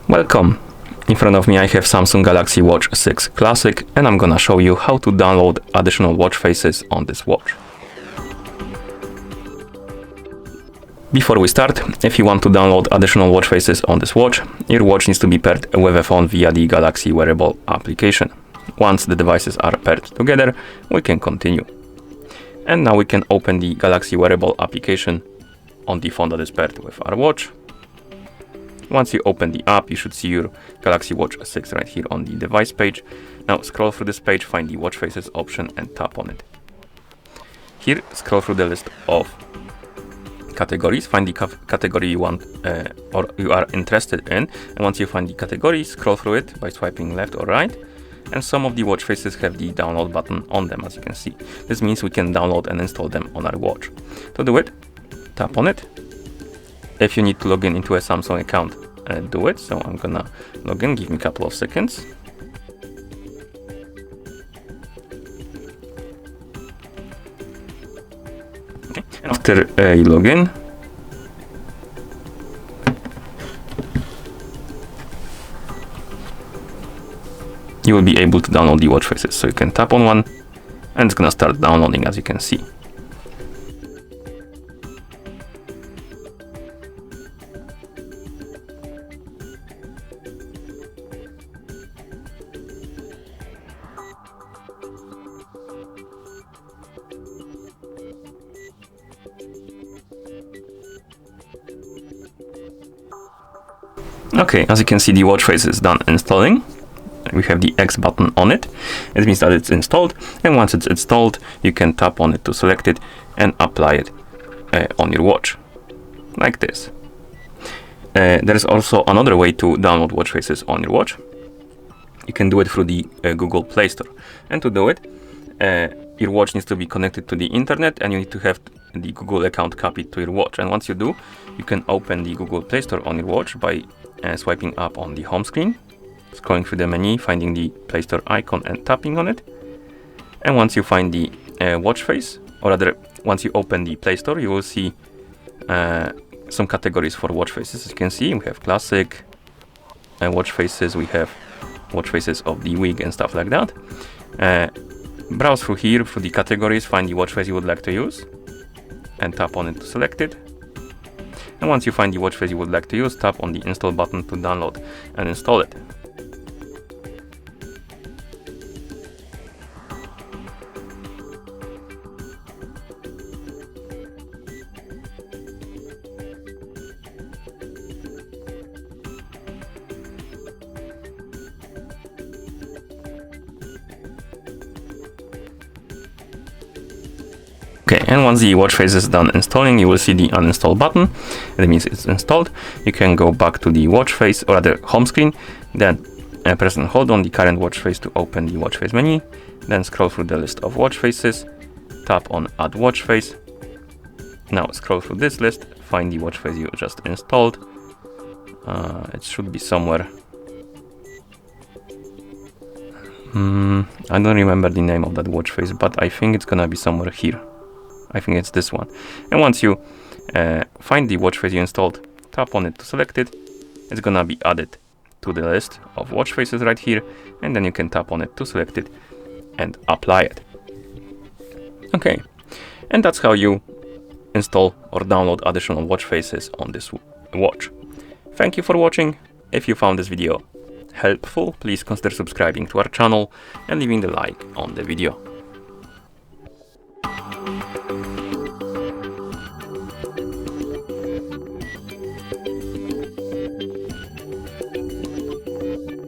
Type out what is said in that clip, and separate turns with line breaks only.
Welcome! In front of me I have Samsung Galaxy Watch 6 Classic, and I'm gonna show you how to download additional watch faces on this watch. Before we start, if you want to download additional watch faces on this watch, your watch needs to be paired with a phone via the Galaxy wearable application. Once the devices are paired together, we can continue. And now we can open the Galaxy wearable application on the phone that is paired with our watch. Once you open the app, you should see your Galaxy Watch 6 right here on the device page. Now scroll through this page, find the watch faces option and tap on it. Here, scroll through the list of categories, find the category you want or you are interested in, and once you find the category, scroll through it by swiping left or right. And some of the watch faces have the download button on them, as you can see. This means we can download and install them on our watch. To do it, tap on it. If you need to log in into a Samsung account, do it. So I'm gonna log in, give me a couple of seconds. Okay. After you log in, you will be able to download the watch faces. So you can tap on one and it's gonna start downloading, as you can see. Okay, as you can see, the watch face is done installing. We have the X button on it. It means that it's installed, and once it's installed, you can tap on it to select it and apply it on your watch, like this. There is also another way to download watch faces on your watch. You can do it through the Google Play Store, and to do it, your watch needs to be connected to the internet, and you need to have the Google account copied to your watch. And once you do, you can open the Google Play Store on your watch by swiping up on the home screen, scrolling through the menu, finding the Play Store icon and tapping on it. And once you find the watch face, or rather, once you open the Play Store, you will see some categories for watch faces. As you can see, we have classic watch faces, we have watch faces of the week and stuff like that. Browse through here, through the categories, find the watch face you would like to use, and tap on it to select it. And once you find the watch face you would like to use, tap on the install button to download and install it. Okay, and once the watch face is done installing, you will see the uninstall button. That means it's installed. You can go back to the watch face or the home screen, then press and hold on the current watch face to open the watch face menu. Then scroll through the list of watch faces, tap on add watch face. Now scroll through this list, find the watch face you just installed. It should be somewhere. I don't remember the name of that watch face, but I think it's gonna be somewhere here. I think it's this one. And once you find the watch face you installed, tap on it to select it. It's gonna be added to the list of watch faces right here, and then you can tap on it to select it and apply it. Okay, and that's how you install or download additional watch faces on this watch. Thank you for watching. If you found this video helpful, please consider subscribing to our channel and leaving the like on the video.